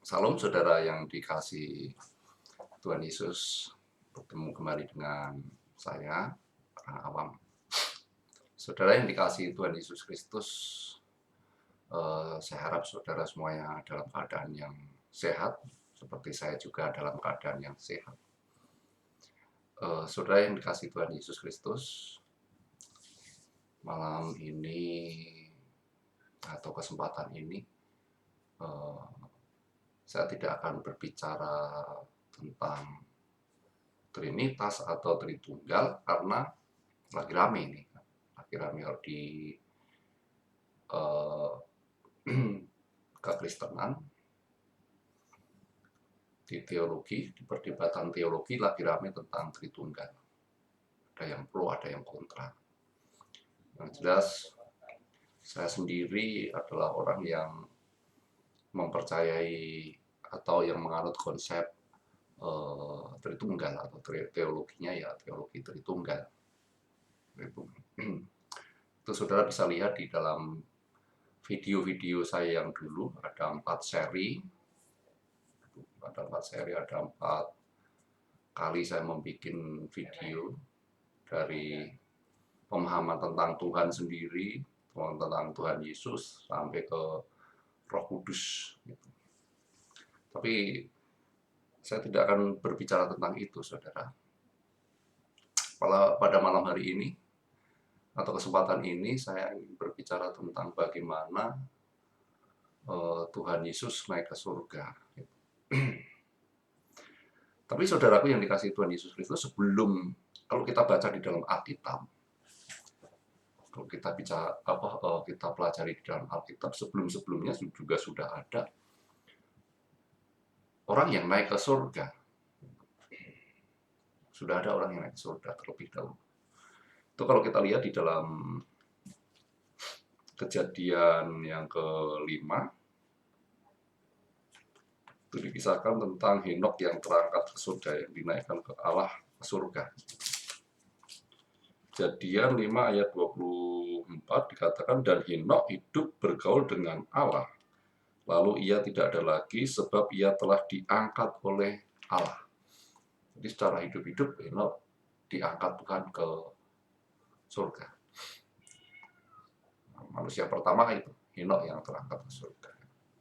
Salam saudara yang dikasihi Tuhan Yesus, bertemu kembali dengan saya, orang awam. Saudara yang dikasihi Tuhan Yesus Kristus, saya harap saudara semuanya dalam keadaan yang sehat, seperti saya juga dalam keadaan yang sehat. Saudara yang dikasihi Tuhan Yesus Kristus, malam ini atau kesempatan ini, saya tidak akan berbicara tentang Trinitas atau Tritunggal karena lagi rame ini, lagi rame di kekristenan, di teologi, di perdebatan teologi lagi rame tentang Tritunggal. Ada yang pro, ada yang kontra. Yang jelas, saya sendiri adalah orang yang mempercayai atau yang menganut konsep Tritunggal atau teologinya ya teologi Tritunggal. Itu saudara bisa lihat di dalam video-video saya yang dulu ada 4 seri, ada 4 kali saya membuat video dari pemahaman tentang Tuhan sendiri, tentang Tuhan Yesus sampai ke Roh Kudus. Tapi saya tidak akan berbicara tentang itu, saudara. Pada malam hari ini atau kesempatan ini saya ingin berbicara tentang bagaimana Tuhan Yesus naik ke surga. Tapi saudaraku yang dikasihi Tuhan Yesus Kristus, sebelum kalau kita baca di dalam Alkitab, kalau kita kita pelajari di dalam Alkitab, sebelumnya juga sudah ada orang yang naik ke surga. Sudah ada orang yang naik ke surga terlebih dahulu. Itu kalau kita lihat di dalam Kejadian yang ke-5, itu dikisahkan tentang Henokh yang terangkat ke surga, yang dinaikkan ke Allah ke surga. Kejadian 5 ayat 24 dikatakan, dan Henokh hidup bergaul dengan Allah. Lalu ia tidak ada lagi sebab ia telah diangkat oleh Allah. Jadi secara hidup-hidup Henokh diangkat Tuhan ke surga. Manusia pertama itu Henokh yang terangkat ke surga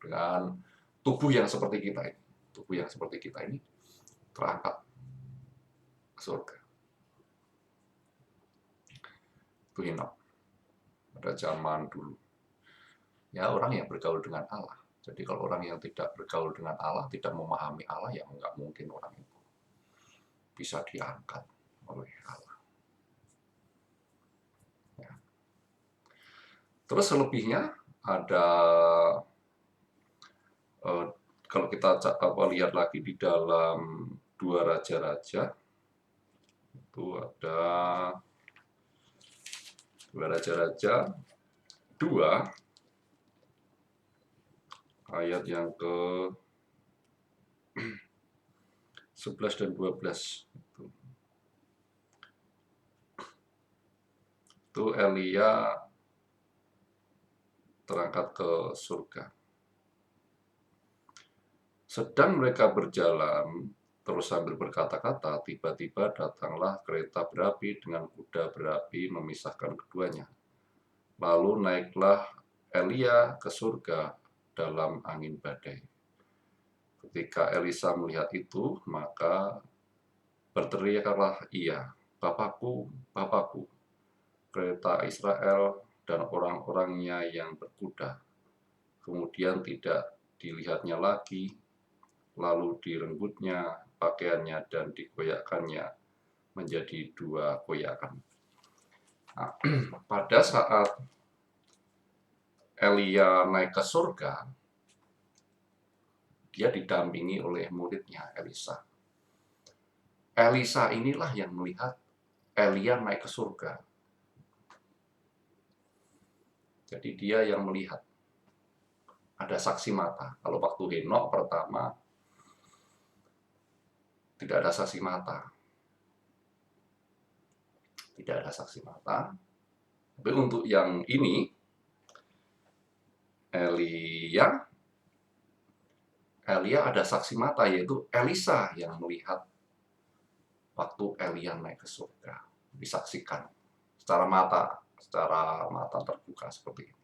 dengan tubuh yang seperti kita ini. Tubuh yang seperti kita ini terangkat ke surga. Itu Henokh pada zaman dulu. Ya, orang yang bergaul dengan Allah. Jadi kalau orang yang tidak bergaul dengan Allah, tidak memahami Allah, ya nggak mungkin orang itu bisa diangkat oleh Allah. Ya. Terus selebihnya ada kalau kita lihat lagi di dalam 2 Raja-Raja, itu ada 2 Raja-Raja 2 ayat yang ke 11 dan 12. Itu Elia terangkat ke surga. Sedang mereka berjalan terus sambil berkata-kata, tiba-tiba datanglah kereta berapi dengan kuda berapi memisahkan keduanya. Lalu naiklah Elia ke surga dalam angin badai. Ketika Elisa melihat itu, maka berteriaklah ia, Bapakku, Bapakku, kereta Israel dan orang-orangnya yang berkuda. Kemudian tidak dilihatnya lagi, lalu direnggutnya pakaiannya dan dikoyakkannya menjadi 2 koyakan. Nah, pada saat Elia naik ke surga, dia didampingi oleh muridnya Elisa. Elisa inilah yang melihat Elia naik ke surga. Jadi dia yang melihat. Ada saksi mata. Kalau waktu Henokh pertama, tidak ada saksi mata. Tidak ada saksi mata. Tapi untuk yang ini, Elia ada saksi mata, yaitu Elisa yang melihat waktu Elia naik ke surga. Disaksikan secara mata terbuka seperti ini.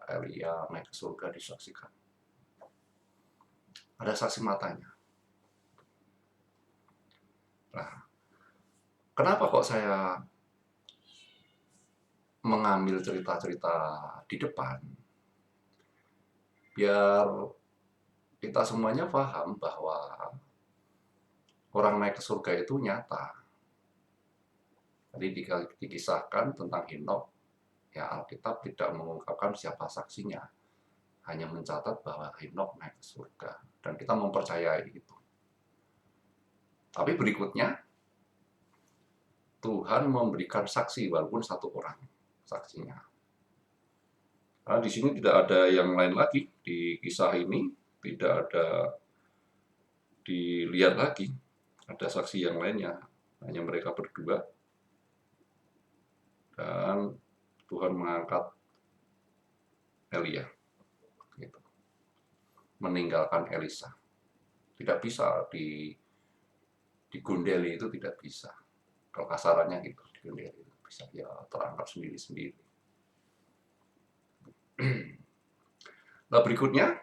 Elia naik ke surga disaksikan. Ada saksi matanya. Nah, kenapa kok saya mengambil cerita-cerita di depan? Biar kita semuanya paham bahwa orang naik ke surga itu nyata. Tadi dikisahkan tentang Henokh, ya Alkitab tidak mengungkapkan siapa saksinya, hanya mencatat bahwa Henokh naik ke surga, dan kita mempercayai itu. Tapi berikutnya, Tuhan memberikan saksi walaupun satu orang saksinya. Karena di sini tidak ada yang lain lagi, di kisah ini tidak ada dilihat lagi, ada saksi yang lainnya, hanya mereka berdua. Dan Tuhan mengangkat Elia, gitu. Meninggalkan Elisa. Tidak bisa digundeli, itu tidak bisa. Kalau kasarannya gitu, digundeli bisa ya terangkat sendiri-sendiri. Nah berikutnya,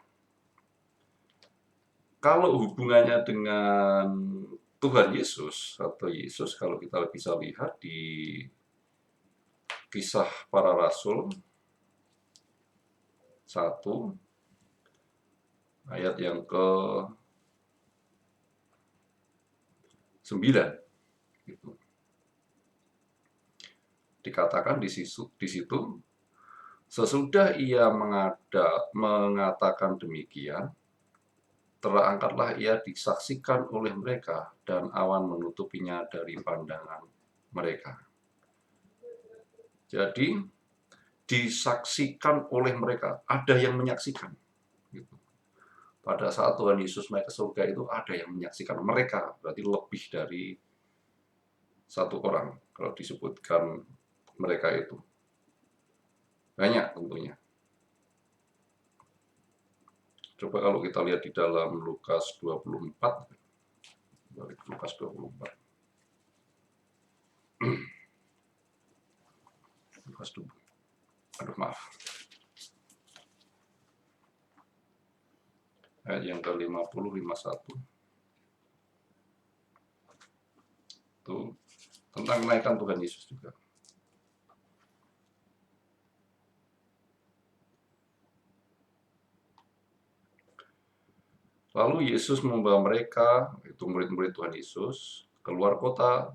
kalau hubungannya dengan Tuhan Yesus atau Yesus, kalau kita bisa lihat di Kisah Para Rasul 1 ayat yang ke-9, gitu. Dikatakan di situ, sesudah ia mengatakan demikian, terangkatlah ia disaksikan oleh mereka, dan awan menutupinya dari pandangan mereka. Jadi disaksikan oleh mereka, ada yang menyaksikan. Gitu. Pada saat Tuhan Yesus naik ke surga itu ada yang menyaksikan mereka, berarti lebih dari satu orang kalau disebutkan mereka itu. Banyak tentunya. Coba kalau kita lihat di dalam Lukas 24, Lukas 24. Lukas 24. Aduh, maaf. Ayat yang ke-50, 51. Itu tentang kenaikan Tuhan Yesus juga. Lalu Yesus membawa mereka, itu murid-murid Tuhan Yesus, keluar kota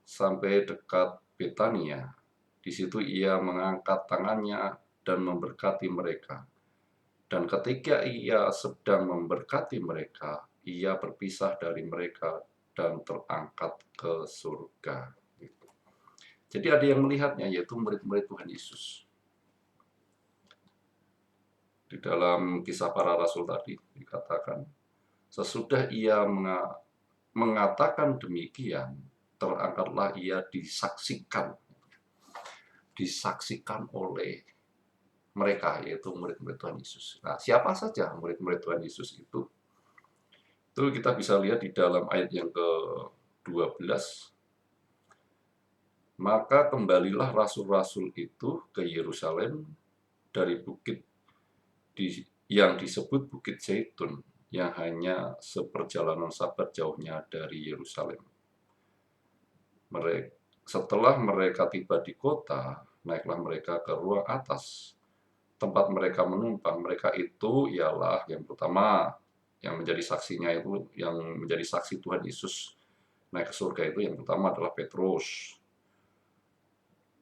sampai dekat Betania. Di situ ia mengangkat tangannya dan memberkati mereka. Dan ketika ia sedang memberkati mereka, ia berpisah dari mereka dan terangkat ke surga. Jadi ada yang melihatnya, yaitu murid-murid Tuhan Yesus. Di dalam Kisah Para Rasul tadi dikatakan, sesudah ia mengatakan demikian, terangkatlah ia disaksikan oleh mereka, yaitu murid-murid Tuhan Yesus. Nah, siapa saja murid-murid Tuhan Yesus itu? Itu kita bisa lihat di dalam ayat yang ke-12. Maka kembalilah rasul-rasul itu ke Yerusalem dari bukit yang disebut Bukit Zaitun, yang hanya seperjalanan sabat jauhnya dari Yerusalem. Setelah mereka tiba di kota, naiklah mereka ke ruang atas, tempat mereka menumpang. Mereka itu ialah yang pertama, yang menjadi saksinya itu, yang menjadi saksi Tuhan Yesus naik ke surga itu, yang pertama adalah Petrus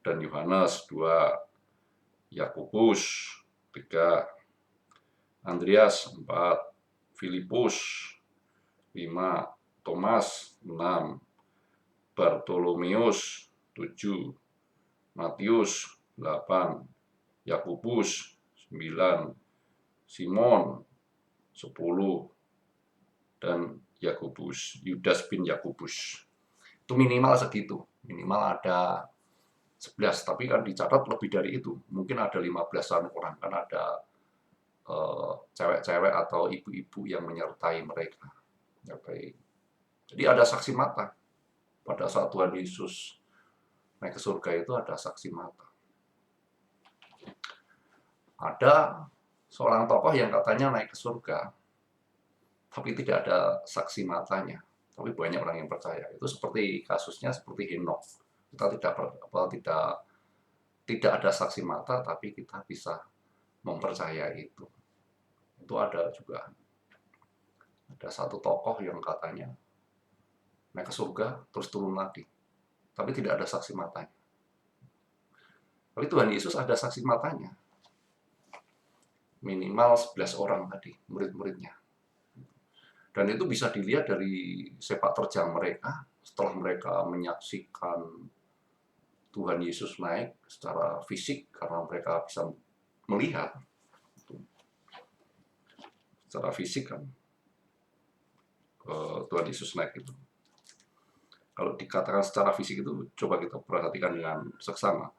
dan Yohanes, 2, Yakobus, 3, Andreas, 4, Filipus, 5, Thomas, 6, Bartolomeus, 7, Matius, 8, Yakobus, 9, Simon, 10, dan Yudas bin Yakobus. Itu minimal segitu, minimal ada 11, tapi kan dicatat lebih dari itu. Mungkin ada 15-an orang, kan ada cewek-cewek atau ibu-ibu yang menyertai mereka. Jadi ada saksi mata. Pada saat Tuhan Yesus naik ke surga itu ada saksi mata. Ada seorang tokoh yang katanya naik ke surga, tapi tidak ada saksi matanya. Tapi banyak orang yang percaya. Itu seperti kasusnya seperti Henok. Kita tidak ada saksi mata, tapi kita bisa mempercayai itu. Itu ada juga. Ada satu tokoh yang katanya naik ke surga, terus turun lagi. Tapi tidak ada saksi matanya. Tapi Tuhan Yesus ada saksi matanya. Minimal 11 orang tadi, murid-muridnya. Dan itu bisa dilihat dari sepak terjang mereka setelah mereka menyaksikan Tuhan Yesus naik secara fisik karena mereka bisa melihat secara fisik kan Tuhan Yesus naik itu. Kalau dikatakan secara fisik itu coba kita perhatikan dengan seksama.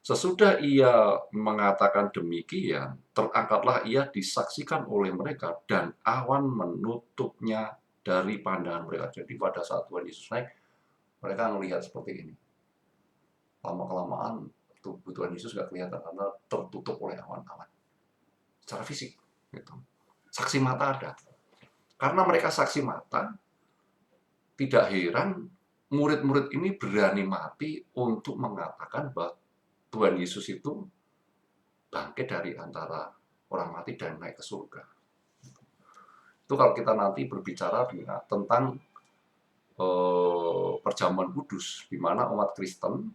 Sesudah ia mengatakan demikian, terangkatlah ia disaksikan oleh mereka dan awan menutupnya dari pandangan mereka. Jadi pada saat Tuhan Yesus naik, mereka melihat seperti ini. Lama-kelamaan tubuh Tuhan Yesus nggak kelihatan karena tertutup oleh awan-awan. Secara fisik. Gitu. Saksi mata ada. Karena mereka saksi mata, tidak heran murid-murid ini berani mati untuk mengatakan bahwa Tuhan Yesus itu bangkit dari antara orang mati dan naik ke surga. Itu kalau kita nanti berbicara tentang perjamuan kudus, di mana umat Kristen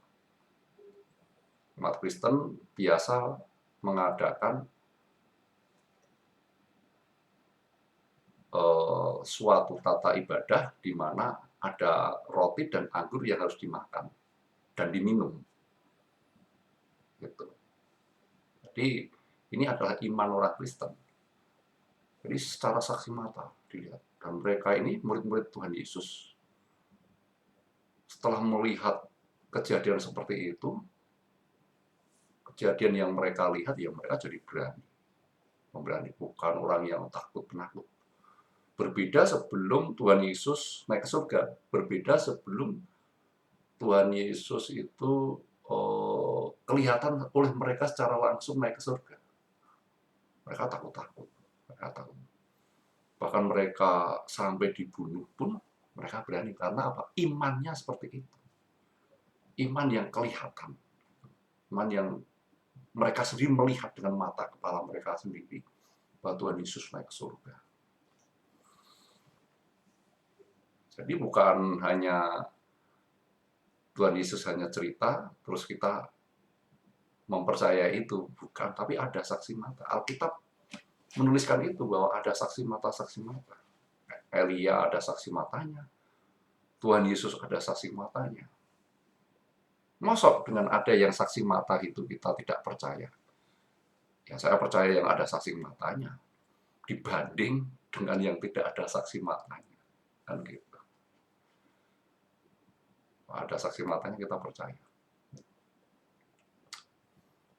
biasa mengadakan suatu tata ibadah di mana ada roti dan anggur yang harus dimakan dan diminum. Gitu. Jadi ini adalah iman orang Kristen. Jadi secara saksi mata dilihat. Dan mereka ini murid-murid Tuhan Yesus. Setelah melihat kejadian seperti itu, kejadian yang mereka lihat, ya mereka jadi berani. Memberani, bukan orang yang takut penakut. Berbeda sebelum Tuhan Yesus naik ke surga. Berbeda sebelum Tuhan Yesus itu kelihatan oleh mereka secara langsung naik ke surga. Mereka takut-takut. Bahkan mereka sampai dibunuh pun mereka berani. Karena apa? Imannya seperti itu. Iman yang kelihatan. Iman yang mereka sendiri melihat dengan mata kepala mereka sendiri bahwa Tuhan Yesus naik ke surga. Jadi bukan hanya Tuhan Yesus hanya cerita, terus kita mempercayai itu. Bukan, tapi ada saksi mata. Alkitab menuliskan itu, bahwa ada saksi mata. Elia ada saksi matanya. Tuhan Yesus ada saksi matanya. Masa dengan ada yang saksi mata itu kita tidak percaya? Ya, saya percaya yang ada saksi matanya dibanding dengan yang tidak ada saksi matanya. Kan gitu. Ada saksi matanya kita percaya.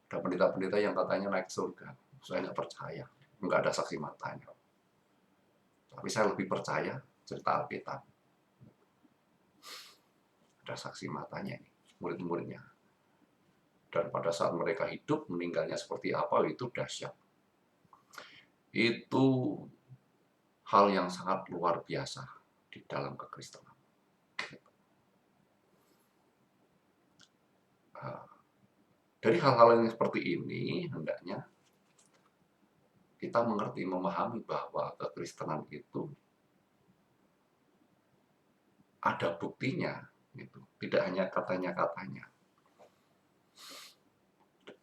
Ada pendeta-pendeta yang katanya naik surga. Saya nggak percaya. Nggak ada saksi matanya. Tapi saya lebih percaya cerita Alkitab. Ada saksi matanya ini, murid-muridnya. Dan pada saat mereka hidup, meninggalnya seperti apa, itu dahsyat. Itu hal yang sangat luar biasa di dalam kekristenan. Dari hal-hal yang seperti ini, hendaknya kita mengerti, memahami bahwa kekristenan itu ada buktinya, gitu. Tidak hanya katanya-katanya.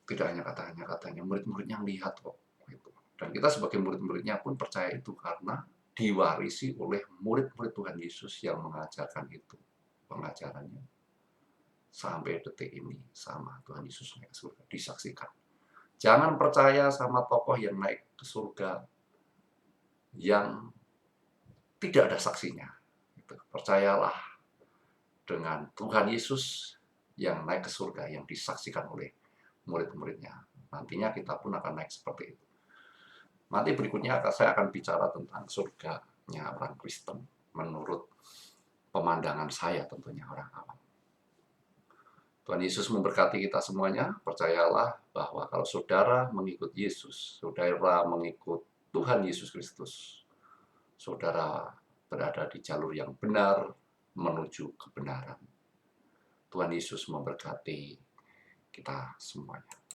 Tidak hanya katanya-katanya, murid-muridnya lihat kok. Gitu. Dan kita sebagai murid-muridnya pun percaya itu karena diwarisi oleh murid-murid Tuhan Yesus yang mengajarkan itu. Pengajarannya sampai detik ini sama Tuhan Yesus naik ke surga, disaksikan. Jangan percaya sama tokoh yang naik ke surga yang tidak ada saksinya. Percayalah dengan Tuhan Yesus yang naik ke surga, yang disaksikan oleh murid-muridnya. Nantinya kita pun akan naik seperti itu. Nanti berikutnya saya akan bicara tentang surganya orang Kristen menurut pemandangan saya, tentunya orang awam. Tuhan Yesus memberkati kita semuanya. Percayalah bahwa kalau saudara mengikut Yesus, saudara mengikut Tuhan Yesus Kristus, saudara berada di jalur yang benar menuju kebenaran. Tuhan Yesus memberkati kita semuanya.